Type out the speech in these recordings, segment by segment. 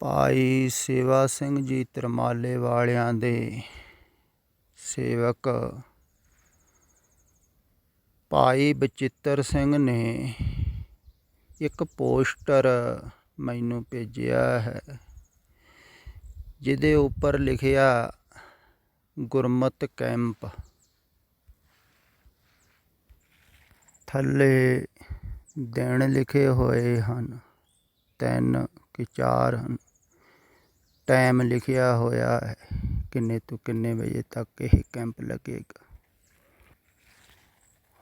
ਭਾਈ ਸੇਵਾ ਸਿੰਘ ਜੀ ਤਰਮਾਲੇ ਵਾਲਿਆਂ ਦੇ ਸੇਵਕ ਭਾਈ ਬਚਿੱਤਰ ਸਿੰਘ ਨੇ ਇੱਕ ਪੋਸਟਰ ਮੈਨੂੰ ਭੇਜਿਆ ਹੈ, ਜਿਹਦੇ ਉੱਪਰ ਲਿਖਿਆ ਗੁਰਮਤਿ ਕੈਂਪ। ਥੱਲੇ ਦਿਨ ਲਿਖੇ ਹੋਏ ਹਨ, 3 ਕਿ 4 ਹਨ। ਟਾਈਮ ਲਿਖਿਆ ਹੋਇਆ ਹੈ, ਕਿੰਨੇ ਤੋਂ ਕਿੰਨੇ ਵਜੇ ਤੱਕ ਇਹ ਕੈਂਪ ਲੱਗੇਗਾ।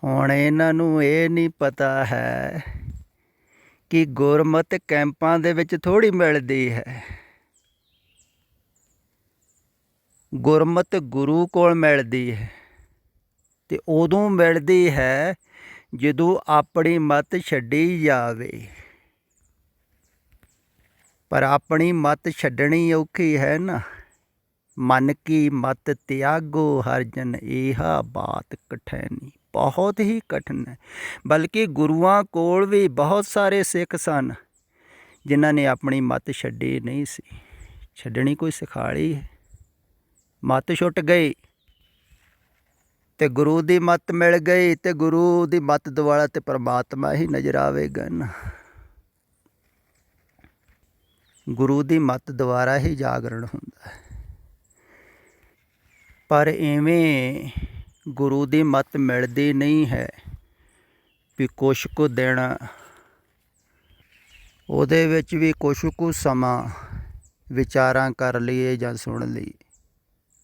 ਹੁਣ ਇਹਨਾਂ ਨੂੰ ਇਹ ਨਹੀਂ ਪਤਾ ਹੈ ਕਿ ਗੁਰਮਤਿ ਕੈਂਪਾਂ ਦੇ ਵਿੱਚ ਥੋੜ੍ਹੀ ਮਿਲਦੀ ਹੈ। ਗੁਰਮਤਿ ਗੁਰੂ ਕੋਲ ਮਿਲਦੀ ਹੈ, ਅਤੇ ਉਦੋਂ ਮਿਲਦੀ ਹੈ ਜਦੋਂ ਆਪਣੀ ਮੱਤ ਛੱਡੀ ਜਾਵੇ। ਪਰ ਆਪਣੀ ਮੱਤ ਛੱਡਣੀ ਔਖੀ ਹੈ ਨਾ। ਮਨ ਕੀ ਮਤ ਤਿਆਗੋ ਹਰ ਜਨ ਇਹਾ ਬਾਤ ਕਠਿਨੀ, ਬਹੁਤ ਹੀ ਕਠਿਨ ਹੈ। ਬਲਕਿ ਗੁਰੂਆਂ ਕੋਲ ਵੀ ਬਹੁਤ ਸਾਰੇ ਸਿੱਖ ਸਨ ਜਿਨ੍ਹਾਂ ਨੇ ਆਪਣੀ ਮੱਤ ਛੱਡੀ ਨਹੀਂ ਸੀ। ਛੱਡਣੀ ਕੋਈ ਸਿਖਾਲੀ ਹੈ। ਮੱਤ ਛੁੱਟ ਗਈ ਅਤੇ ਗੁਰੂ ਦੀ ਮੱਤ ਮਿਲ ਗਈ, ਅਤੇ ਗੁਰੂ ਦੀ ਮੱਤ ਦੁਆਲਾ ਤੇ ਪਰਮਾਤਮਾ ਹੀ ਨਜ਼ਰ ਆਵੇਗਾ ਨਾ। ਗੁਰੂ ਦੀ ਮੱਤ ਦੁਆਰਾ ਹੀ ਜਾਗਰਣ ਹੁੰਦਾ ਹੈ। ਪਰ ਇਵੇਂ ਗੁਰੂ ਦੀ ਮੱਤ ਮਿਲਦੀ ਨਹੀਂ ਹੈ ਵੀ ਕੁਛ ਕੁ ਦਿਨ ਉਹਦੇ ਵਿੱਚ ਵੀ ਕੁਛ ਕੁ ਸਮਾਂ ਵਿਚਾਰਾਂ ਕਰ ਲਈਏ ਜਾਂ ਸੁਣ ਲਈਏ।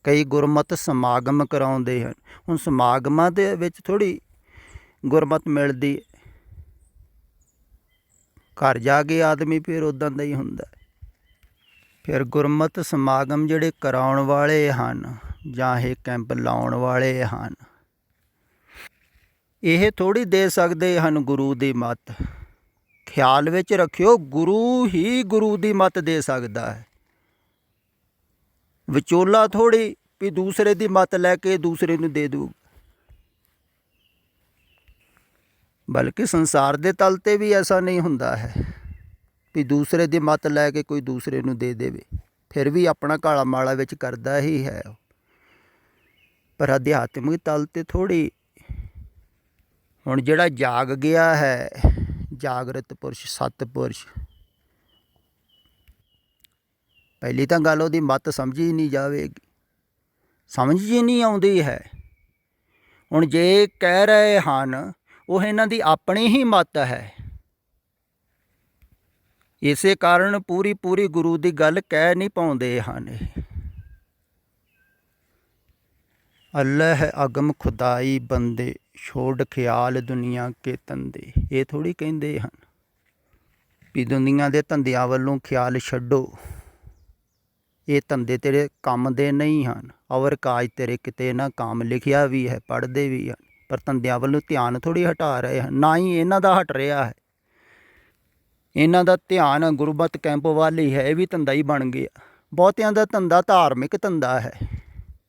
ਕਈ ਗੁਰਮਤਿ ਸਮਾਗਮ ਕਰਾਉਂਦੇ ਹਨ। ਹੁਣ ਸਮਾਗਮਾਂ ਦੇ ਵਿੱਚ ਥੋੜ੍ਹੀ ਗੁਰਮਤਿ ਮਿਲਦੀ ਹੈ। ਘਰ ਜਾ ਕੇ ਆਦਮੀ ਫਿਰ ਉੱਦਾਂ ਦਾ ਹੀ ਹੁੰਦਾ। ਫਿਰ ਗੁਰਮਤਿ ਸਮਾਗਮ ਜਿਹੜੇ ਕਰਾਉਣ ਵਾਲੇ ਹਨ ਜਾਂ ਇਹ ਕੈਂਪ ਲਾਉਣ ਵਾਲੇ ਹਨ, ਇਹ ਥੋੜ੍ਹੀ ਦੇ ਸਕਦੇ ਹਨ ਗੁਰੂ ਦੀ ਮੱਤ। ਖਿਆਲ ਵਿੱਚ ਰੱਖਿਓ, ਗੁਰੂ ਹੀ ਗੁਰੂ ਦੀ ਮੱਤ ਦੇ ਸਕਦਾ ਹੈ। ਵਿਚੋਲਾ ਥੋੜ੍ਹੀ ਵੀ ਦੂਸਰੇ ਦੀ ਮੱਤ ਲੈ ਕੇ ਦੂਸਰੇ ਨੂੰ ਦੇ ਦੂ। ਬਲਕਿ ਸੰਸਾਰ ਦੇ ਤਲ 'ਤੇ ਵੀ ਐਸਾ ਨਹੀਂ ਹੁੰਦਾ ਹੈ ਵੀ ਦੂਸਰੇ ਦੀ ਮੱਤ ਲੈ ਕੇ ਕੋਈ ਦੂਸਰੇ ਨੂੰ ਦੇ ਦੇਵੇ। ਫਿਰ ਵੀ ਆਪਣਾ ਕਾਲਾ ਮਾਲਾ ਵਿੱਚ ਕਰਦਾ ਹੀ ਹੈ। ਪਰ ਅਧਿਆਤਮਿਕ ਤਲ 'ਤੇ ਥੋੜ੍ਹੀ। ਹੁਣ ਜਿਹੜਾ ਜਾਗ ਗਿਆ ਹੈ, ਜਾਗਰਤ ਪੁਰਸ਼, ਸਤਿਪੁਰਸ਼, ਪਹਿਲੀ ਤਾਂ ਗੱਲ ਉਹਦੀ ਮੱਤ ਸਮਝੀ ਨਹੀਂ ਜਾਵੇਗੀ, ਸਮਝ ਹੀ ਨਹੀਂ ਆਉਂਦੀ ਹੈ। ਹੁਣ ਜੇ ਕਹਿ ਰਹੇ ਹਨ ਉਹ ਇਹਨਾਂ ਦੀ ਆਪਣੀ ਹੀ ਮੱਤ ਹੈ। ਇਸੇ ਕਾਰਨ ਪੂਰੀ ਗੁਰੂ ਦੀ ਗੱਲ ਕਹਿ ਨਹੀਂ ਪਾਉਂਦੇ ਹਨ। ਅੱਲ੍ਹ ਅਗਮ ਖੁਦਾਈ ਬੰਦੇ, ਛੋੜ ਖਿਆਲ ਦੁਨੀਆ ਕੇ ਧੰਦੇ। ਇਹ ਥੋੜ੍ਹੀ ਕਹਿੰਦੇ ਹਨ ਵੀ ਦੁਨੀਆ ਦੇ ਧੰਦਿਆਂ ਵੱਲੋਂ ਖਿਆਲ ਛੱਡੋ। ਇਹ ਧੰਦੇ ਤੇਰੇ ਕੰਮ ਦੇ ਨਹੀਂ ਹਨ। ਔਰ ਕਾਜ ਤੇਰੇ ਕਿਤੇ ਨਾ ਕੰਮ, ਲਿਖਿਆ ਵੀ ਹੈ, ਪੜ੍ਹਦੇ ਵੀ ਹਨ। ਪਰ ਧੰਦਿਆਂ ਵੱਲੋਂ ਧਿਆਨ ਥੋੜ੍ਹੀ ਹਟਾ ਰਹੇ ਹਨ। ਨਾ ਹੀ ਇਹਨਾਂ ਦਾ ਹਟ ਰਿਹਾ ਹੈ। ਇਹਨਾਂ ਦਾ ਧਿਆਨ ਗੁਰਮਤਿ ਕੈਂਪ ਵੱਲ ਹੀ ਹੈ। ਇਹ ਵੀ ਧੰਦਾ ਹੀ ਬਣ ਗਿਆ। ਬਹੁਤਿਆਂ ਦਾ ਧੰਦਾ ਧਾਰਮਿਕ ਧੰਦਾ ਹੈ।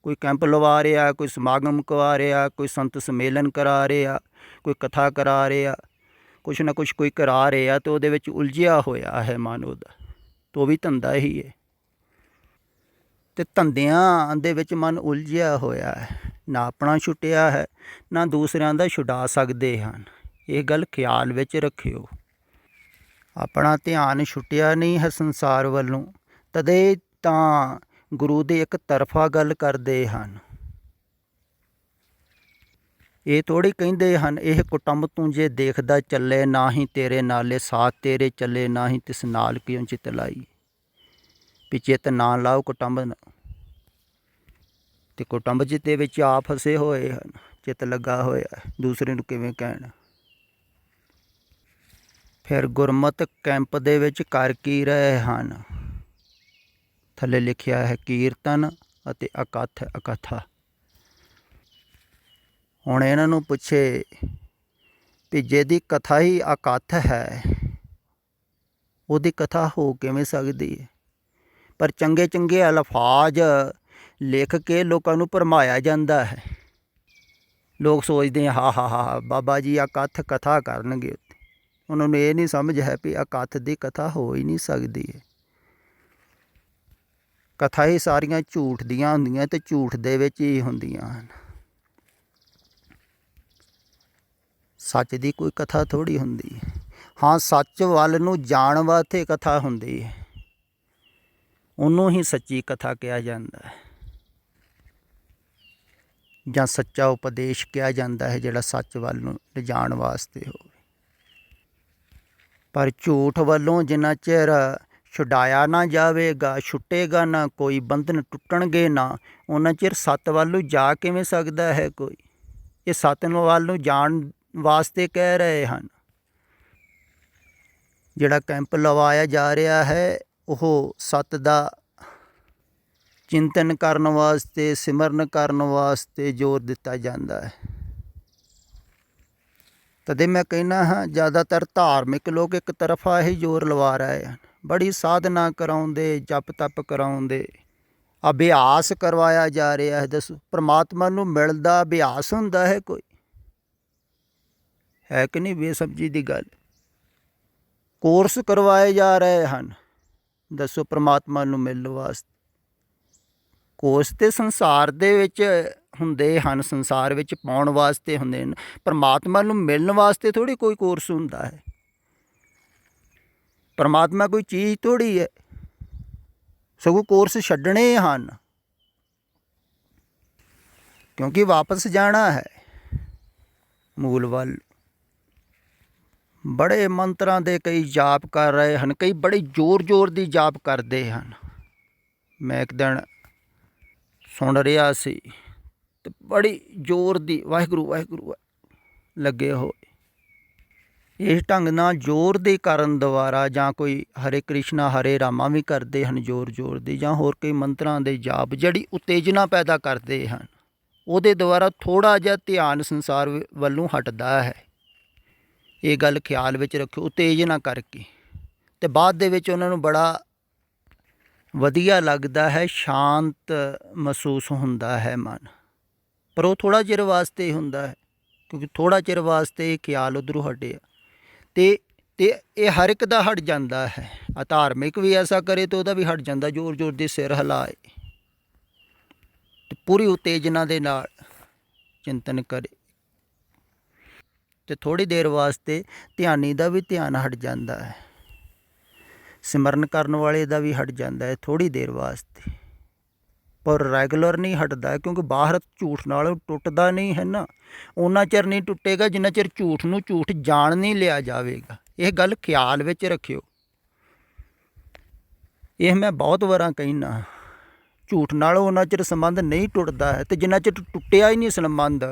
ਕੋਈ ਕੈਂਪ ਲਵਾ ਰਿਹਾ, ਕੋਈ ਸਮਾਗਮ ਕਰਵਾ ਰਿਹਾ, ਕੋਈ ਸੰਤ ਸੰਮੇਲਨ ਕਰਾ ਰਿਹਾ, ਕੋਈ ਕਥਾ ਕਰਾ ਰਿਹਾ, ਕੁਛ ਨਾ ਕੁਛ ਕੋਈ ਕਰਾ ਰਿਹਾ, ਅਤੇ ਉਹਦੇ ਵਿੱਚ ਉਲਝਿਆ ਹੋਇਆ ਹੈ ਮਨ ਉਹਦਾ। ਤਾਂ ਉਹ ਵੀ ਧੰਦਾ ਹੀ ਹੈ। ਅਤੇ ਧੰਦਿਆਂ ਦੇ ਵਿੱਚ ਮਨ ਉਲਝਿਆ ਹੋਇਆ ਹੈ। ਨਾ ਆਪਣਾ ਛੁੱਟਿਆ ਹੈ, ਨਾ ਦੂਸਰਿਆਂ ਦਾ ਛੁਡਾ ਸਕਦੇ ਹਨ। ਇਹ ਗੱਲ ਖਿਆਲ ਵਿੱਚ ਰੱਖਿਓ। ਆਪਣਾ ਧਿਆਨ ਛੁੱਟਿਆ ਨਹੀਂ ਹੈ ਸੰਸਾਰ ਵੱਲੋਂ, ਤਦੇ ਤਾਂ ਗੁਰੂ ਦੀ ਇੱਕ ਤਰਫਾ ਗੱਲ ਕਰਦੇ ਹਨ। ਇਹ ਥੋੜ੍ਹੀ ਕਹਿੰਦੇ ਹਨ ਇਹ ਕੁਟੁੰਬ ਤੂੰ ਜੇ ਦੇਖਦਾ ਚੱਲੇ, ਨਾ ਹੀ ਤੇਰੇ ਨਾਲੇ ਸਾਥ ਤੇਰੇ ਚੱਲੇ, ਨਾ ਹੀ ਤਿਸ ਨਾਲ ਕਿਉਂ ਚਿੱਤ ਲਾਈ। ਵੀ ਚਿੱਤ ਨਾ ਲਾਓ ਕੁਟੁੰਬ, ਅਤੇ ਕੁਟੁੰਬ ਚ ਦੇ ਵਿੱਚ ਆਪ ਫਸੇ ਹੋਏ ਹਨ। ਚਿੱਤ ਲੱਗਾ ਹੋਇਆ, ਦੂਸਰੇ ਨੂੰ ਕਿਵੇਂ ਕਹਿਣਾ। ਫਿਰ ਗੁਰਮਤਿ ਕੈਂਪ ਦੇ ਵਿੱਚ ਕਰ ਕੀ ਰਹੇ ਹਨ? ਥੱਲੇ ਲਿਖਿਆ ਹੈ ਕੀਰਤਨ ਅਤੇ ਅਕਥ ਅਕਥਾ। ਹੁਣ ਇਹਨਾਂ ਨੂੰ ਪੁੱਛੇ ਵੀ ਜਿਹਦੀ ਕਥਾ ਹੀ ਅਕਥ ਹੈ, ਉਹਦੀ ਕਥਾ ਹੋ ਕਿਵੇਂ ਸਕਦੀ ਹੈ? ਪਰ ਚੰਗੇ ਚੰਗੇ ਅਲਫਾਜ਼ ਲਿਖ ਕੇ ਲੋਕਾਂ ਨੂੰ ਭਰਮਾਇਆ ਜਾਂਦਾ ਹੈ। ਲੋਕ ਸੋਚਦੇ ਹਾਂ ਹਾ ਬਾਬਾ ਜੀ ਅਕਥ ਕਥਾ ਕਰਨਗੇ। ਉਹਨਾਂ ਨੂੰ ਇਹ ਨਹੀਂ ਸਮਝ ਹੈ ਵੀ ਅਕਥ ਦੀ ਕਥਾ ਹੋ ਹੀ ਨਹੀਂ ਸਕਦੀ ਹੈ। ਕਥਾ ਹੀ ਸਾਰੀਆਂ ਝੂਠ ਦੀਆਂ ਹੁੰਦੀਆਂ ਅਤੇ ਝੂਠ ਦੇ ਵਿੱਚ ਹੀ ਹੁੰਦੀਆਂ ਹਨ। ਸੱਚ ਦੀ ਕੋਈ ਕਥਾ ਥੋੜ੍ਹੀ ਹੁੰਦੀ ਹੈ। ਹਾਂ, ਸੱਚ ਵੱਲ ਨੂੰ ਜਾਣ ਵਾਸਤੇ ਕਥਾ ਹੁੰਦੀ ਹੈ, ਉਹਨੂੰ ਹੀ ਸੱਚੀ ਕਥਾ ਕਿਹਾ ਜਾਂਦਾ ਹੈ ਜਾਂ ਸੱਚਾ ਉਪਦੇਸ਼ ਕਿਹਾ ਜਾਂਦਾ ਹੈ, ਜਿਹੜਾ ਸੱਚ ਵੱਲ ਨੂੰ ਲਿਜਾਣ ਵਾਸਤੇ ਹੋਵੇ। ਪਰ ਝੂਠ ਵੱਲੋਂ ਜਿੰਨਾ ਚਿਰ ਛੁਡਾਇਆ ਨਾ ਜਾਵੇਗਾ, ਛੁੱਟੇਗਾ ਨਾ, ਕੋਈ ਬੰਧਨ ਟੁੱਟਣਗੇ ਨਾ, ਉਹਨਾਂ ਚਿਰ ਸੱਤ ਵੱਲ ਨੂੰ ਜਾ ਕਿਵੇਂ ਸਕਦਾ ਹੈ ਕੋਈ। ਇਹ ਸੱਤ ਵੱਲ ਨੂੰ ਜਾਣ ਵਾਸਤੇ ਕਹਿ ਰਹੇ ਹਨ। ਜਿਹੜਾ ਕੈਂਪ ਲਵਾਇਆ ਜਾ ਰਿਹਾ ਹੈ ਉਹ ਸੱਤ ਦਾ ਚਿੰਤਨ ਕਰਨ ਵਾਸਤੇ, ਸਿਮਰਨ ਕਰਨ ਵਾਸਤੇ ਜ਼ੋਰ ਦਿੱਤਾ ਜਾਂਦਾ ਹੈ। ਤਦੇ ਮੈਂ ਕਹਿੰਦਾ ਹਾਂ, ਜ਼ਿਆਦਾਤਰ ਧਾਰਮਿਕ ਲੋਕ ਇੱਕ ਤਰਫਾ ਹੀ ਜ਼ੋਰ ਲਵਾ ਰਹੇ ਹਨ। ਬੜੀ ਸਾਧਨਾ ਕਰਾਉਂਦੇ, ਜਪ ਤਪ ਕਰਾਉਂਦੇ, ਅਭਿਆਸ ਕਰਵਾਇਆ ਜਾ ਰਿਹਾ ਹੈ। ਦੱਸੋ, ਪਰਮਾਤਮਾ ਨੂੰ ਮਿਲਣ ਦਾ ਅਭਿਆਸ ਹੁੰਦਾ ਹੈ ਕੋਈ? ਹੈ ਕਿ ਨਹੀਂ? ਬੇਸਮਝੀ ਦੀ ਗੱਲ। ਕੋਰਸ ਕਰਵਾਏ ਜਾ ਰਹੇ ਹਨ, ਦੱਸੋ, ਪਰਮਾਤਮਾ ਨੂੰ ਮਿਲਣ ਵਾਸਤੇ। ਕੋਰਸ ਤੇ ਸੰਸਾਰ ਦੇ ਵਿੱਚ ਹੁੰਦੇ ਹਨ, ਸੰਸਾਰ ਵਿੱਚ ਪਾਉਣ ਵਾਸਤੇ ਹੁੰਦੇ ਹਨ। ਪਰਮਾਤਮਾ ਨੂੰ ਮਿਲਣ ਵਾਸਤੇ ਥੋੜ੍ਹੀ ਕੋਈ ਕੋਰਸ ਹੁੰਦਾ ਹੈ। ਪਰਮਾਤਮਾ ਕੋਈ ਚੀਜ਼ ਥੋੜ੍ਹੀ ਹੈ, ਸਗੋਂ ਕੋਰਸ ਛੱਡਣੇ ਹਨ, ਕਿਉਂਕਿ ਵਾਪਸ ਜਾਣਾ ਹੈ ਮੂਲ ਵੱਲ। ਬੜੇ ਮੰਤਰਾਂ ਦੇ ਕਈ ਜਾਪ ਕਰ ਰਹੇ ਹਨ, ਕਈ ਬੜੇ ਜ਼ੋਰ ਦੀ ਜਾਪ ਕਰਦੇ ਹਨ। ਮੈਂ ਇੱਕ ਦਿਨ ਸੁਣ ਰਿਹਾ ਸੀ ਤੇ ਬੜੀ ਜ਼ੋਰ ਦੀ ਵਾਹਿਗੁਰੂ ਵਾਹਿਗੁਰੂ ਲੱਗੇ ਹੋਏ। ਇਸ ਢੰਗ ਨਾਲ ਜ਼ੋਰ ਦੀ ਕਰਨ ਦੁਆਰਾ, ਜਾਂ ਕੋਈ ਹਰੇ ਕ੍ਰਿਸ਼ਨਾ ਹਰੇ ਰਾਮਾ ਵੀ ਕਰਦੇ ਹਨ ਜ਼ੋਰ ਦੀ, ਜਾਂ ਹੋਰ ਕਈ ਮੰਤਰਾਂ ਦੇ ਜਾਪ ਜਿਹੜੀ ਉਤੇਜਨਾ ਪੈਦਾ ਕਰਦੇ ਹਨ, ਉਹਦੇ ਦੁਆਰਾ ਥੋੜ੍ਹਾ ਜਿਹਾ ਧਿਆਨ ਸੰਸਾਰ ਵੱਲੋਂ ਹਟਦਾ ਹੈ। ਇਹ ਗੱਲ ਖਿਆਲ ਵਿੱਚ ਰੱਖਿਓ, ਉਤੇਜਨਾ ਕਰਕੇ। ਅਤੇ ਬਾਅਦ ਦੇ ਵਿੱਚ ਉਹਨਾਂ ਨੂੰ ਬੜਾ ਵਧੀਆ ਲੱਗਦਾ ਹੈ, ਸ਼ਾਂਤ ਮਹਿਸੂਸ ਹੁੰਦਾ ਹੈ ਮਨ। ਪਰ ਉਹ ਥੋੜ੍ਹਾ ਚਿਰ ਵਾਸਤੇ ਹੁੰਦਾ ਹੈ, ਕਿਉਂਕਿ ਥੋੜ੍ਹਾ ਚਿਰ ਵਾਸਤੇ ਇਹ ਖਿਆਲ ਉੱਧਰੋਂ ਹਟਿਆ ਅਤੇ ਇਹ ਹਰ ਇੱਕ ਦਾ ਹਟ ਜਾਂਦਾ ਹੈ। ਧਾਰਮਿਕ ਵੀ ਐਸਾ ਕਰੇ ਤਾਂ ਉਹਦਾ ਵੀ ਹਟ ਜਾਂਦਾ, ਜ਼ੋਰ ਦੀ ਸਿਰ ਹਿਲਾਏ ਅਤੇ ਪੂਰੀ ਉਤੇਜਨਾ ਦੇ ਨਾਲ ਚਿੰਤਨ ਕਰੇ, ਅਤੇ ਥੋੜ੍ਹੀ ਦੇਰ ਵਾਸਤੇ ਧਿਆਨੀ ਦਾ ਵੀ ਧਿਆਨ ਹਟ ਜਾਂਦਾ ਹੈ, ਸਿਮਰਨ ਕਰਨ ਵਾਲੇ ਦਾ ਵੀ ਹਟ ਜਾਂਦਾ ਹੈ ਥੋੜ੍ਹੀ ਦੇਰ ਵਾਸਤੇ। ਪਰ ਰੈਗੂਲਰ ਨਹੀਂ ਹਟਦਾ, ਕਿਉਂਕਿ ਬਾਹਰ ਝੂਠ ਨਾਲ ਟੁੱਟਦਾ ਨਹੀਂ ਹੈ ਨਾ। ਓਨਾ ਚਿਰ ਨਹੀਂ ਟੁੱਟੇਗਾ ਜਿੰਨਾ ਚਿਰ ਝੂਠ ਨੂੰ ਝੂਠ ਜਾਣ ਨਹੀਂ ਲਿਆ ਜਾਵੇਗਾ। ਇਹ ਗੱਲ ਖਿਆਲ ਵਿੱਚ ਰੱਖਿਓ। ਇਹ ਮੈਂ ਬਹੁਤ ਵਾਰਾਂ ਕਹਿਣਾ, ਝੂਠ ਨਾਲ ਉਹਨਾਂ ਚਿਰ ਸੰਬੰਧ ਨਹੀਂ ਟੁੱਟਦਾ ਹੈ, ਅਤੇ ਜਿੰਨਾ ਚਿਰ ਟੁੱਟਿਆ ਹੀ ਨਹੀਂ ਸੰਬੰਧ,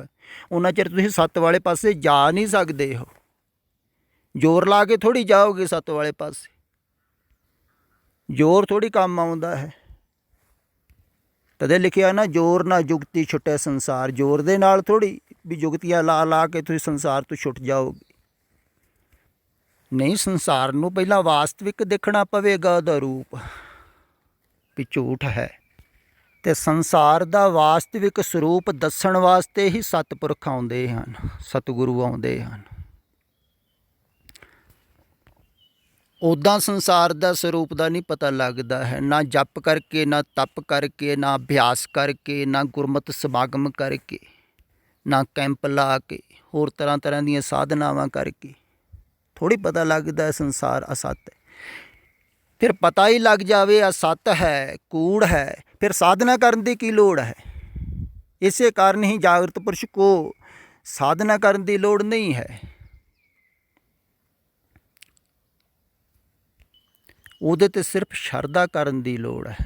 ਉਹਨਾਂ ਚਿਰ ਤੁਸੀਂ ਸੱਤ ਵਾਲੇ ਪਾਸੇ ਜਾ ਨਹੀਂ ਸਕਦੇ ਹੋ। ਜ਼ੋਰ ਲਾ ਕੇ ਥੋੜ੍ਹੀ ਜਾਓਗੇ ਸੱਤ ਵਾਲੇ ਪਾਸੇ, ਜ਼ੋਰ ਥੋੜ੍ਹੀ ਕੰਮ ਆਉਂਦਾ ਹੈ। ਤਦੇ ਲਿਖਿਆ ਨਾ, ਜ਼ੋਰ ਨਾ ਜੁਗਤੀ ਛੁੱਟੇ ਸੰਸਾਰ। ਜ਼ੋਰ ਦੇ ਨਾਲ ਥੋੜ੍ਹੀ ਵੀ ਜੁਗਤੀਆਂ ਲਾ ਕੇ ਤੁਸੀਂ ਸੰਸਾਰ ਤੋਂ ਛੁੱਟ ਜਾਓਗੇ। ਨਹੀਂ, ਸੰਸਾਰ ਨੂੰ ਪਹਿਲਾਂ ਵਾਸਤਵਿਕ ਦੇਖਣਾ ਪਵੇਗਾ, ਉਹਦਾ ਰੂਪ ਵੀ ਝੂਠ ਹੈ। ਅਤੇ ਸੰਸਾਰ ਦਾ ਵਾਸਤਵਿਕ ਸਰੂਪ ਦੱਸਣ ਵਾਸਤੇ ਹੀ ਸਤਿਪੁਰਖ ਆਉਂਦੇ ਹਨ, ਸਤਿਗੁਰੂ ਆਉਂਦੇ ਹਨ। ਉੱਦਾਂ ਸੰਸਾਰ ਦਾ ਸਰੂਪ ਦਾ ਨਹੀਂ ਪਤਾ ਲੱਗਦਾ ਹੈ, ਨਾ ਜਪ ਕਰਕੇ, ਨਾ ਤਪ ਕਰਕੇ, ਨਾ ਅਭਿਆਸ ਕਰਕੇ, ਨਾ ਗੁਰਮਤਿ ਸਮਾਗਮ ਕਰਕੇ, ਨਾ ਕੈਂਪ ਲਾ ਕੇ, ਹੋਰ ਤਰ੍ਹਾਂ ਦੀਆਂ ਸਾਧਨਾਵਾਂ ਕਰਕੇ ਥੋੜ੍ਹੀ ਪਤਾ ਲੱਗਦਾ ਸੰਸਾਰ ਅਸੱਤ ਹੈ। ਫਿਰ ਪਤਾ ਹੀ ਲੱਗ ਜਾਵੇ ਅਸੱਤ ਹੈ, ਕੂੜ ਹੈ, ਫਿਰ ਸਾਧਨਾ ਕਰਨ ਦੀ ਕੀ ਲੋੜ ਹੈ। ਇਸੇ ਕਾਰਨ ਹੀ ਜਾਗਰਤ ਪੁਰਸ਼ ਕੋ ਸਾਧਨਾ ਕਰਨ ਦੀ ਲੋੜ ਨਹੀਂ ਹੈ। ਉਹਦੇ 'ਤੇ ਸਿਰਫ ਸ਼ਰਧਾ ਕਰਨ ਦੀ ਲੋੜ ਹੈ,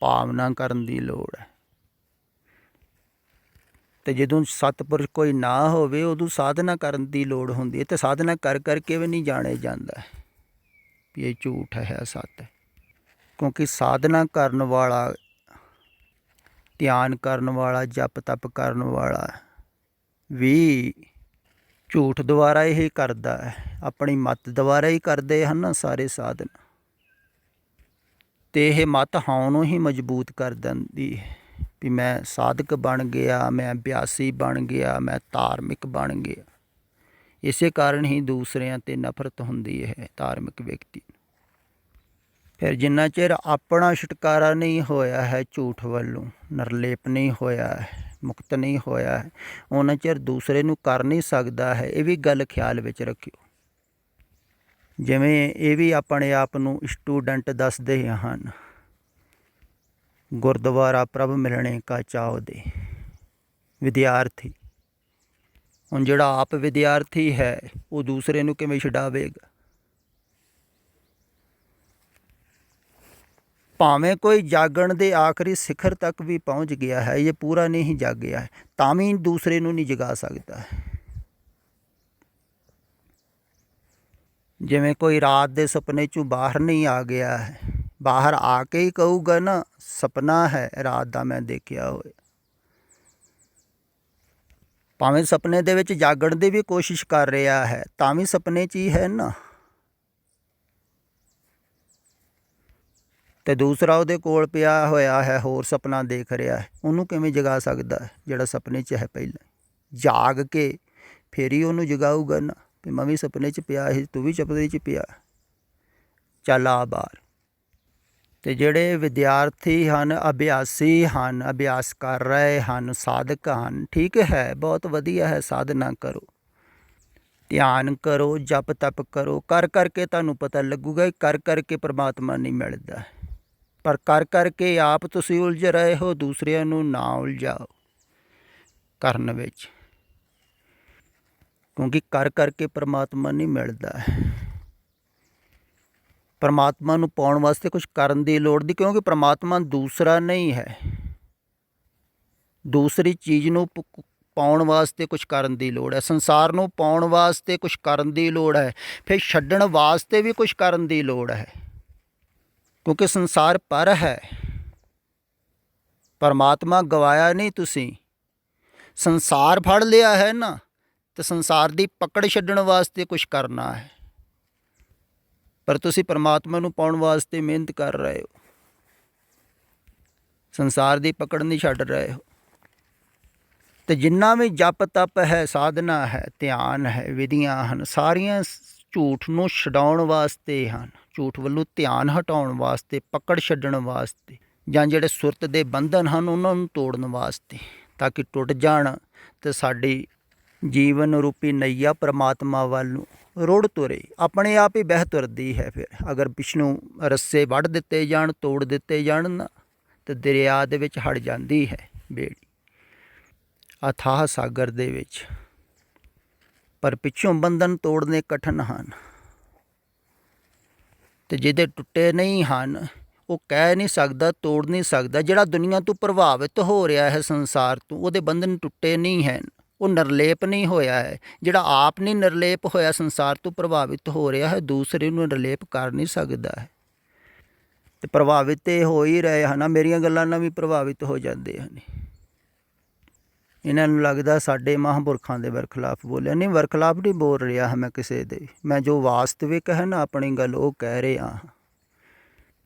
ਭਾਵਨਾ ਕਰਨ ਦੀ ਲੋੜ ਹੈ। ਅਤੇ ਜਦੋਂ ਸਤਿਪੁਰਸ਼ ਕੋਈ ਨਾ ਹੋਵੇ, ਉਦੋਂ ਸਾਧਨਾ ਕਰਨ ਦੀ ਲੋੜ ਹੁੰਦੀ ਹੈ। ਅਤੇ ਸਾਧਨਾ ਕਰਕੇ ਵੀ ਨਹੀਂ ਜਾਣੇ ਜਾਂਦਾ ਵੀ ਇਹ ਝੂਠ ਹੈ, ਅਸੱਤ ਹੈ। ਕਿਉਂਕਿ ਸਾਧਨਾ ਕਰਨ ਵਾਲਾ, ਧਿਆਨ ਕਰਨ ਵਾਲਾ, ਜਪ ਤਪ ਕਰਨ ਵਾਲਾ ਵੀ ਝੂਠ ਦੁਆਰਾ ਇਹ ਕਰਦਾ ਹੈ, ਆਪਣੀ ਮੱਤ ਦੁਆਰਾ ਹੀ ਕਰਦੇ ਹਨ ਨਾ ਸਾਰੇ ਸਾਧਨ। ਅਤੇ ਇਹ ਮੱਤ ਹਾਂ ਨੂੰ ਹੀ ਮਜ਼ਬੂਤ ਕਰ ਦਿੰਦੀ ਹੈ ਵੀ ਮੈਂ ਸਾਧਕ ਬਣ ਗਿਆ, ਮੈਂ ਅਭਿਆਸੀ ਬਣ ਗਿਆ, ਮੈਂ ਧਾਰਮਿਕ ਬਣ ਗਿਆ। ਇਸੇ ਕਾਰਨ ਹੀ ਦੂਸਰਿਆਂ 'ਤੇ ਨਫ਼ਰਤ ਹੁੰਦੀ ਹੈ ਧਾਰਮਿਕ ਵਿਅਕਤੀ ਨੂੰ। ਫਿਰ ਜਿੰਨਾ ਚਿਰ ਆਪਣਾ ਛੁਟਕਾਰਾ ਨਹੀਂ ਹੋਇਆ ਹੈ ਝੂਠ ਵੱਲੋਂ, ਨਿਰਲੇਪ ਨਹੀਂ ਹੋਇਆ ਹੈ, ਮੁਕਤ ਨਹੀਂ ਹੋਇਆ ਹੈ, ਉਹਨਾਂ ਚਿਰ ਦੂਸਰੇ ਨੂੰ ਕਰ ਨਹੀਂ ਸਕਦਾ ਹੈ। ਇਹ ਵੀ ਗੱਲ ਖਿਆਲ ਵਿੱਚ ਰੱਖਿਓ। ਜਿਵੇਂ ਇਹ ਵੀ ਆਪਣੇ ਆਪ ਨੂੰ ਸਟੂਡੈਂਟ ਦੱਸਦੇ ਹਨ, ਗੁਰਦੁਆਰਾ ਪ੍ਰਭ ਮਿਲਣੇ ਕਾ ਚਾਉ ਦੇ ਵਿਦਿਆਰਥੀ। ਹੁਣ ਜਿਹੜਾ ਆਪ ਵਿਦਿਆਰਥੀ ਹੈ ਉਹ ਦੂਸਰੇ ਨੂੰ ਕਿਵੇਂ ਛਡਾਵੇਗਾ? ਭਾਵੇਂ ਕੋਈ ਜਾਗਣ ਦੇ ਆਖਰੀ ਸਿਖਰ ਤੱਕ ਵੀ ਪਹੁੰਚ ਗਿਆ ਹੈ, ਇਹ ਪੂਰਾ ਨਹੀਂ ਜਾਗਿਆ ਹੈ, ਤਾਂ ਵੀ ਦੂਸਰੇ ਨੂੰ ਨਹੀਂ ਜਗਾ ਸਕਦਾ ਹੈ। ਜਿਵੇਂ ਕੋਈ ਰਾਤ ਦੇ ਸੁਪਨੇ 'ਚੋਂ ਬਾਹਰ ਨਹੀਂ ਆ ਗਿਆ ਹੈ, ਬਾਹਰ ਆ ਕੇ ਹੀ ਕਹੂਗਾ ਨਾ ਸੁਪਨਾ ਹੈ ਰਾਤ ਦਾ ਮੈਂ ਦੇਖਿਆ ਹੋਇਆ। ਭਾਵੇਂ ਸੁਪਨੇ ਦੇ ਵਿੱਚ ਜਾਗਣ ਦੀ ਵੀ ਕੋਸ਼ਿਸ਼ ਕਰ ਰਿਹਾ ਹੈ, ਤਾਂ ਵੀ ਸੁਪਨੇ 'ਚ ਹੀ ਹੈ ਨਾ। ਅਤੇ ਦੂਸਰਾ ਉਹਦੇ ਕੋਲ ਪਿਆ ਹੋਇਆ ਹੈ, ਹੋਰ ਸੁਪਨਾ ਦੇਖ ਰਿਹਾ ਹੈ, ਉਹਨੂੰ ਕਿਵੇਂ ਜਗਾ ਸਕਦਾ ਹੈ ਜਿਹੜਾ ਸੁਪਨੇ 'ਚ ਹੈ? ਪਹਿਲਾਂ ਜਾਗ ਕੇ ਫਿਰ ਹੀ ਉਹਨੂੰ ਜਗਾਊਗਾ ਨਾ ਵੀ ਮੈਂ ਵੀ ਸੁਪਨੇ 'ਚ ਪਿਆ ਸੀ, ਤੂੰ ਵੀ ਸੁਪਨੇ 'ਚ ਪਿਆ, ਚੱਲ ਆ ਬਾਹਰ। ਅਤੇ ਜਿਹੜੇ ਵਿਦਿਆਰਥੀ ਹਨ, ਅਭਿਆਸੀ ਹਨ, ਅਭਿਆਸ ਕਰ ਰਹੇ ਹਨ, ਸਾਧਕ ਹਨ, ਠੀਕ ਹੈ, ਬਹੁਤ ਵਧੀਆ ਹੈ, ਸਾਧਨਾ ਕਰੋ, ਧਿਆਨ ਕਰੋ, ਜਪ ਤਪ ਕਰੋ। ਕਰ ਕਰਕੇ ਤੁਹਾਨੂੰ ਪਤਾ ਲੱਗੂਗਾ ਕਰ ਕਰਕੇ ਪਰਮਾਤਮਾ ਨਹੀਂ ਮਿਲਦਾ, ਪਰ ਕਰ ਕਰਕੇ ਆਪ ਤੁਸੀਂ ਉਲਝ ਰਹੇ ਹੋ, ਦੂਸਰਿਆਂ ਨੂੰ ਨਾ ਉਲਝਾਓ ਕਰਨ ਵਿੱਚ, ਕਿਉਂਕਿ ਕਰ ਕਰਕੇ ਪਰਮਾਤਮਾ ਨਹੀਂ ਮਿਲਦਾ। ਪਰਮਾਤਮਾ ਨੂੰ ਪਾਉਣ ਵਾਸਤੇ ਕੁਛ ਕਰਨ ਦੀ ਲੋੜ ਨਹੀਂ, ਕਿਉਂਕਿ ਪਰਮਾਤਮਾ ਦੂਸਰਾ ਨਹੀਂ ਹੈ। ਦੂਸਰੀ ਚੀਜ਼ ਨੂੰ ਪਾਉਣ ਵਾਸਤੇ ਕੁਛ ਕਰਨ ਦੀ ਲੋੜ ਹੈ, ਸੰਸਾਰ ਨੂੰ ਪਾਉਣ ਵਾਸਤੇ ਕੁਛ ਕਰਨ ਦੀ ਲੋੜ ਹੈ, ਫਿਰ ਛੱਡਣ ਵਾਸਤੇ ਵੀ ਕੁਛ ਕਰਨ ਦੀ ਲੋੜ ਹੈ, ਕਿਉਂਕਿ ਸੰਸਾਰ ਪਰ ਹੈ, ਪਰਮਾਤਮਾ ਗਵਾਇਆ ਨਹੀਂ। ਤੁਸੀਂ ਸੰਸਾਰ ਫੜ ਲਿਆ ਹੈ ਨਾ, ਅਤੇ ਸੰਸਾਰ ਦੀ ਪਕੜ ਛੱਡਣ ਵਾਸਤੇ ਕੁਛ ਕਰਨਾ ਹੈ, ਪਰ ਤੁਸੀਂ ਪਰਮਾਤਮਾ ਨੂੰ ਪਾਉਣ ਵਾਸਤੇ ਮਿਹਨਤ ਕਰ ਰਹੇ ਹੋ, ਸੰਸਾਰ ਦੀ ਪਕੜ ਨਹੀਂ ਛੱਡ ਰਹੇ ਹੋ। ਅਤੇ ਜਿੰਨਾ ਵੀ ਜਪ ਤਪ ਹੈ, ਸਾਧਨਾ ਹੈ, ਧਿਆਨ ਹੈ, ਵਿਧੀਆਂ ਹਨ, ਸਾਰੀਆਂ ਝੂਠ ਨੂੰ ਛਡਾਉਣ ਵਾਸਤੇ ਹਨ, ਝੂਠ ਵੱਲੋਂ ਧਿਆਨ ਹਟਾਉਣ ਵਾਸਤੇ, ਪਕੜ ਛੱਡਣ ਵਾਸਤੇ, ਜਾਂ ਜਿਹੜੇ ਸੁਰਤ ਦੇ ਬੰਧਨ ਹਨ ਉਹਨਾਂ ਨੂੰ ਤੋੜਨ ਵਾਸਤੇ, ਤਾਂ ਕਿ ਟੁੱਟ ਜਾਣ ਅਤੇ ਸਾਡੀ ਜੀਵਨ ਰੂਪੀ ਨਈਆ ਪਰਮਾਤਮਾ ਵੱਲ ਨੂੰ ਰੁੜ ਤੁਰੇ। ਆਪਣੇ ਆਪ ਹੀ ਬਹਿ ਤੁਰਦੀ ਹੈ। ਫਿਰ ਅਗਰ ਪਿਛਲੋਂ ਰੱਸੇ ਵੱਢ ਦਿੱਤੇ ਜਾਣ, ਤੋੜ ਦਿੱਤੇ ਜਾਣ ਨਾ, ਤਾਂ ਦਰਿਆ ਦੇ ਵਿੱਚ ਹੜ ਜਾਂਦੀ ਹੈ ਬੇੜੀ, ਅਥਾਹ ਸਾਗਰ ਦੇ ਵਿੱਚ। ਪਰ ਪਿੱਛੋਂ ਬੰਧਨ ਤੋੜਨੇ ਕਠਿਨ ਹਨ, ਅਤੇ ਜਿਹਦੇ ਟੁੱਟੇ ਨਹੀਂ ਹਨ ਉਹ ਕਹਿ ਨਹੀਂ ਸਕਦਾ, ਤੋੜ ਨਹੀਂ ਸਕਦਾ। ਜਿਹੜਾ ਦੁਨੀਆ ਤੋਂ ਪ੍ਰਭਾਵਿਤ ਹੋ ਰਿਹਾ ਹੈ, ਸੰਸਾਰ ਤੋਂ, ਉਹਦੇ ਬੰਧਨ ਟੁੱਟੇ ਨਹੀਂ ਹਨ, ਉਹ ਨਿਰਲੇਪ ਨਹੀਂ ਹੋਇਆ ਹੈ। ਜਿਹੜਾ ਆਪ ਨਹੀਂ ਨਿਰਲੇਪ ਹੋਇਆ, ਸੰਸਾਰ ਤੋਂ ਪ੍ਰਭਾਵਿਤ ਹੋ ਰਿਹਾ ਹੈ, ਦੂਸਰੇ ਨੂੰ ਨਿਰਲੇਪ ਕਰ ਨਹੀਂ ਸਕਦਾ ਹੈ। ਅਤੇ ਪ੍ਰਭਾਵਿਤ ਤਾਂ ਹੋ ਹੀ ਰਹੇ ਹਨ, ਮੇਰੀਆਂ ਗੱਲਾਂ ਨਾਲ ਵੀ ਪ੍ਰਭਾਵਿਤ ਹੋ ਜਾਂਦੇ ਹਨ। ਇਹਨਾਂ ਨੂੰ ਲੱਗਦਾ ਸਾਡੇ ਮਹਾਂਪੁਰਖਾਂ ਦੇ ਵਰਖਲਾਫ ਬੋਲਿਆ, ਨਹੀਂ, ਵਰਖਲਾਫ ਨਹੀਂ ਬੋਲ ਰਿਹਾ ਹਾਂ ਮੈਂ ਕਿਸੇ ਦੇ, ਮੈਂ ਜੋ ਵਾਸਤਵਿਕ ਹੈ ਨਾ ਆਪਣੀ ਗੱਲ ਉਹ ਕਹਿ ਰਿਹਾ ਹਾਂ।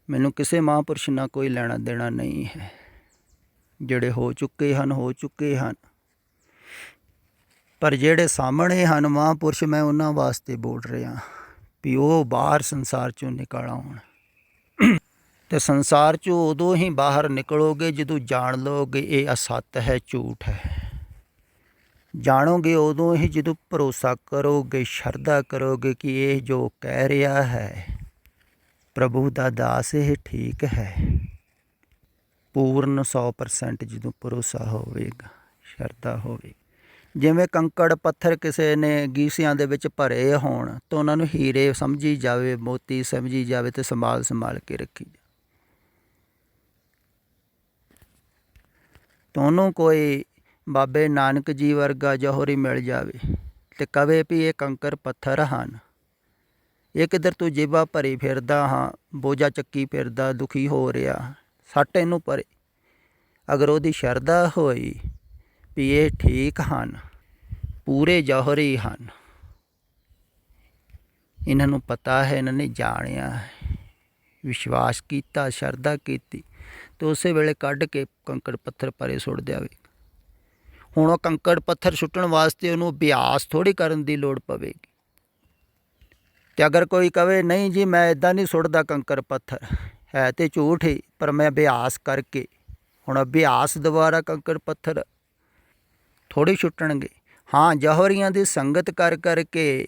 ਮੈਨੂੰ ਕਿਸੇ ਮਹਾਂਪੁਰਸ਼ ਨਾਲ ਕੋਈ ਲੈਣਾ ਦੇਣਾ ਨਹੀਂ ਹੈ, ਜਿਹੜੇ ਹੋ ਚੁੱਕੇ ਹਨ ਹੋ ਚੁੱਕੇ ਹਨ, ਪਰ ਜਿਹੜੇ ਸਾਹਮਣੇ ਹਨ ਮਹਾਂਪੁਰਸ਼, ਮੈਂ ਉਹਨਾਂ ਵਾਸਤੇ ਬੋਲ ਰਿਹਾ ਵੀ ਉਹ ਬਾਹਰ ਸੰਸਾਰ 'ਚੋਂ ਨਿਕਲ ਆਉਣ। ਅਤੇ ਸੰਸਾਰ 'ਚੋਂ ਉਦੋਂ ਹੀ ਬਾਹਰ ਨਿਕਲੋਗੇ ਜਦੋਂ ਜਾਣ ਲਓਗੇ ਇਹ ਅਸੱਤ ਹੈ, ਝੂਠ ਹੈ। ਜਾਣੋਗੇ ਉਦੋਂ ਹੀ ਜਦੋਂ ਭਰੋਸਾ ਕਰੋਗੇ, ਸ਼ਰਧਾ ਕਰੋਗੇ ਕਿ ਇਹ ਜੋ ਕਹਿ ਰਿਹਾ ਹੈ ਪ੍ਰਭੂ ਦਾ ਦਾਸ, ਇਹ ਠੀਕ ਹੈ। ਪੂਰਨ 100% ਜਦੋਂ ਭਰੋਸਾ ਹੋਵੇਗਾ, ਸ਼ਰਧਾ ਹੋਵੇਗੀ। ਜਿਵੇਂ ਕੰਕੜ ਪੱਥਰ ਕਿਸੇ ਨੇ ਗੀਸਿਆਂ ਦੇ ਵਿੱਚ ਭਰੇ ਹੋਣ ਤਾਂ ਉਹਨਾਂ ਨੂੰ ਹੀਰੇ ਸਮਝੀ ਜਾਵੇ, ਮੋਤੀ ਸਮਝੀ ਜਾਵੇ, ਅਤੇ ਸੰਭਾਲ ਕੇ ਰੱਖੀ ਜਾਵੇ। ਤਾਂ ਉਹਨੂੰ ਕੋਈ ਬਾਬੇ ਨਾਨਕ ਜੀ ਵਰਗਾ ਜੌਹਰੀ ਮਿਲ ਜਾਵੇ ਅਤੇ ਕਵੇ ਵੀ ਇਹ ਕੰਕਰ ਪੱਥਰ ਹਨ, ਇਹ ਕਿੱਧਰ ਤੂੰ ਜੇਬਾਂ ਭਰੀ ਫਿਰਦਾ ਹਾਂ, ਬੋਝਾ ਚੱਕੀ ਫਿਰਦਾ, ਦੁਖੀ ਹੋ ਰਿਹਾ, ਸੱਟ ਇਹਨੂੰ ਪਰੇ। ਅਗਰ ਉਹਦੀ ਸ਼ਰਧਾ ਹੋਈ ਵੀ ਇਹ ਠੀਕ ਹਨ, ਪੂਰੇ ਜੌਹਰੀ ਹਨ, ਇਹਨਾਂ ਨੂੰ ਪਤਾ ਹੈ, ਇਹਨਾਂ ਨੇ ਜਾਣਿਆ, ਵਿਸ਼ਵਾਸ ਕੀਤਾ, ਸ਼ਰਧਾ ਕੀਤੀ, ਤਾਂ ਉਸੇ ਵੇਲੇ ਕੱਢ ਕੇ ਕੰਕੜ ਪੱਥਰ ਪਰੇ ਸੁੱਟ ਦੇਵੇ। ਹੁਣ ਉਹ ਕੰਕੜ ਪੱਥਰ ਸੁੱਟਣ ਵਾਸਤੇ ਉਹਨੂੰ ਅਭਿਆਸ ਥੋੜ੍ਹੀ ਕਰਨ ਦੀ ਲੋੜ ਪਵੇਗੀ। ਤੇ ਅਗਰ ਕੋਈ ਕਵੇ ਨਹੀਂ ਜੀ ਮੈਂ ਇਦਾਂ ਨਹੀਂ ਸੁੱਟਦਾ ਕੰਕਰ ਪੱਥਰ, ਹੈ ਤੇ ਝੂਠ ਹੀ, ਪਰ ਮੈਂ ਅਭਿਆਸ ਕਰਕੇ, ਹੁਣ ਅਭਿਆਸ ਦੁਆਰਾ ਕੰਕਰ ਪੱਥਰ ਥੋੜ੍ਹੇ ਛੁੱਟਣਗੇ। ਹਾਂ, ਜੌਹਰੀਆਂ ਦੀ ਸੰਗਤ ਕਰ ਕਰਕੇ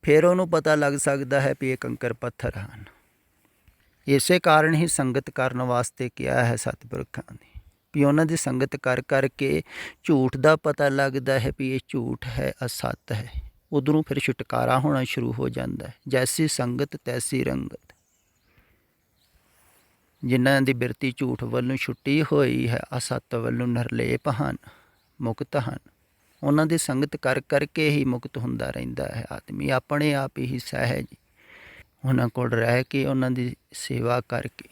ਫਿਰ ਉਹਨੂੰ ਪਤਾ ਲੱਗ ਸਕਦਾ ਹੈ ਵੀ ਇਹ ਕੰਕਰ ਪੱਥਰ ਹਨ। ਇਸੇ ਕਾਰਨ ਹੀ ਸੰਗਤ ਕਰਨ ਵਾਸਤੇ ਕਿਹਾ ਹੈ ਸਤਿਪੁਰਖਾਂ ਨੇ, ਵੀ ਉਹਨਾਂ ਦੀ ਸੰਗਤ ਕਰ ਕਰਕੇ ਝੂਠ ਦਾ ਪਤਾ ਲੱਗਦਾ ਹੈ ਵੀ ਇਹ ਝੂਠ ਹੈ, ਅਸੱਤ ਹੈ। ਉਧਰੋਂ ਫਿਰ ਛੁਟਕਾਰਾ ਹੋਣਾ ਸ਼ੁਰੂ ਹੋ ਜਾਂਦਾ ਹੈ। ਜੈਸੀ ਸੰਗਤ ਤੈਸੀ ਰੰਗਤ। ਜਿਨ੍ਹਾਂ ਦੀ ਬਿਰਤੀ ਝੂਠ ਵੱਲੋਂ ਛੁੱਟੀ ਹੋਈ ਹੈ, ਅਸੱਤ ਵੱਲੋਂ ਨਿਰਲੇਪ ਹਨ, ਮੁਕਤ ਹਨ, ਉਹਨਾਂ ਦੀ ਸੰਗਤ ਕਰ ਕਰਕੇ ਹੀ ਮੁਕਤ ਹੁੰਦਾ ਰਹਿੰਦਾ ਹੈ ਆਦਮੀ। ਆਪਣੇ ਆਪ ਹੀ ਸਹਿਜ ਉਹਨਾਂ ਕੋਲ ਰਹਿ ਕੇ, ਉਹਨਾਂ ਦੀ ਸੇਵਾ ਕਰਕੇ।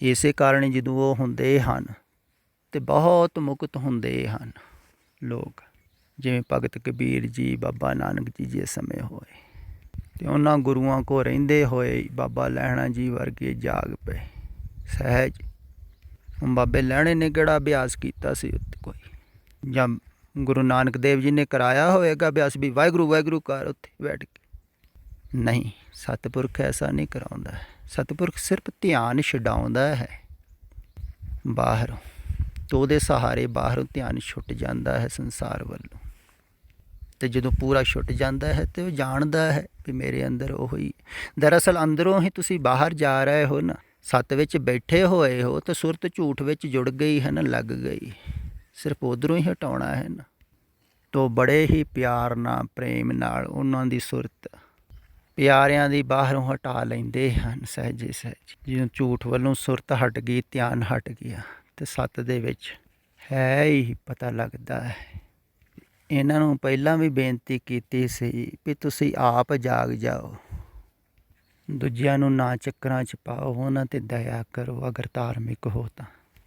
ਇਸੇ ਕਾਰਨ ਜਦੋਂ ਉਹ ਹੁੰਦੇ ਹਨ ਤੇ ਬਹੁਤ ਮੁਕਤ ਹੁੰਦੇ ਹਨ ਲੋਕ, ਜਿਵੇਂ ਭਗਤ ਕਬੀਰ ਜੀ, ਬਾਬਾ ਨਾਨਕ ਜੀ ਜਿਸ ਸਮੇਂ ਹੋਏ, ਅਤੇ ਉਹਨਾਂ ਗੁਰੂਆਂ ਕੋਲ ਰਹਿੰਦੇ ਹੋਏ ਬਾਬਾ ਲਹਿਣਾ ਜੀ ਵਰਗੇ ਜਾਗ ਪਏ ਸਹਿਜ। ਹੁਣ ਬਾਬੇ ਲਹਿਣੇ ਨੇ ਕਿਹੜਾ ਅਭਿਆਸ ਕੀਤਾ ਸੀ ਉੱਥੇ ਕੋਈ, ਜਾਂ ਗੁਰੂ ਨਾਨਕ ਦੇਵ ਜੀ ਨੇ ਕਰਾਇਆ ਹੋਵੇਗਾ ਅਭਿਆਸ ਵੀ ਵਾਹਿਗੁਰੂ ਵਾਹਿਗੁਰੂ ਕਰ ਉੱਥੇ ਬੈਠ ਕੇ? ਨਹੀਂ, ਸਤਿਪੁਰਖ ਐਸਾ ਨਹੀਂ ਕਰਾਉਂਦਾ। ਸਤਿਪੁਰਖ ਸਿਰਫ ਧਿਆਨ ਛਡਾਉਂਦਾ ਹੈ ਬਾਹਰੋਂ, ਤਾਂ ਉਹਦੇ ਸਹਾਰੇ ਬਾਹਰੋਂ ਧਿਆਨ ਛੁੱਟ ਜਾਂਦਾ ਹੈ ਸੰਸਾਰ ਵੱਲੋਂ। ਅਤੇ ਜਦੋਂ ਪੂਰਾ ਛੁੱਟ ਜਾਂਦਾ ਹੈ ਤਾਂ ਉਹ ਜਾਣਦਾ ਹੈ ਵੀ ਮੇਰੇ ਅੰਦਰ ਉਹ ਹੀ। ਦਰਅਸਲ ਅੰਦਰੋਂ ਹੀ ਤੁਸੀਂ ਬਾਹਰ ਜਾ ਰਹੇ ਹੋ ਨਾ, ਸੱਤ ਵਿੱਚ ਬੈਠੇ ਹੋਏ ਹੋ ਤਾਂ ਸੁਰਤ ਝੂਠ ਵਿੱਚ ਜੁੜ ਗਈ ਹੈ ਨਾ, ਲੱਗ ਗਈ। ਸਿਰਫ ਉੱਧਰੋਂ ਹੀ ਹਟਾਉਣਾ ਹੈ ਨਾ। ਤੋ ਬੜੇ ਹੀ ਪਿਆਰ ਨਾਲ, ਪ੍ਰੇਮ ਨਾਲ ਉਹਨਾਂ ਦੀ ਸੁਰਤ ਪਿਆਰਿਆਂ ਦੀ ਬਾਹਰੋਂ ਹਟਾ ਲੈਂਦੇ ਹਨ ਸਹਿਜੇ ਸਹਿਜ। ਜਦੋਂ ਝੂਠ ਵੱਲੋਂ ਸੁਰਤ ਹਟ ਗਈ, ਧਿਆਨ ਹਟ ਗਿਆ, ਅਤੇ ਸੱਤ ਦੇ ਵਿੱਚ ਹੈ ਹੀ ਪਤਾ ਲੱਗਦਾ ਹੈ। ਇਹਨਾਂ ਨੂੰ ਪਹਿਲਾਂ ਵੀ ਬੇਨਤੀ ਕੀਤੀ ਸੀ ਵੀ ਤੁਸੀਂ ਆਪ ਜਾਗ ਜਾਓ, ਦੂਜਿਆਂ ਨੂੰ ਨਾ ਚੱਕਰਾਂ 'ਚ ਪਾਓ, ਉਹਨਾਂ 'ਤੇ ਦਇਆ ਕਰੋ ਅਗਰ ਧਾਰਮਿਕ ਹੋ ਤਾਂ।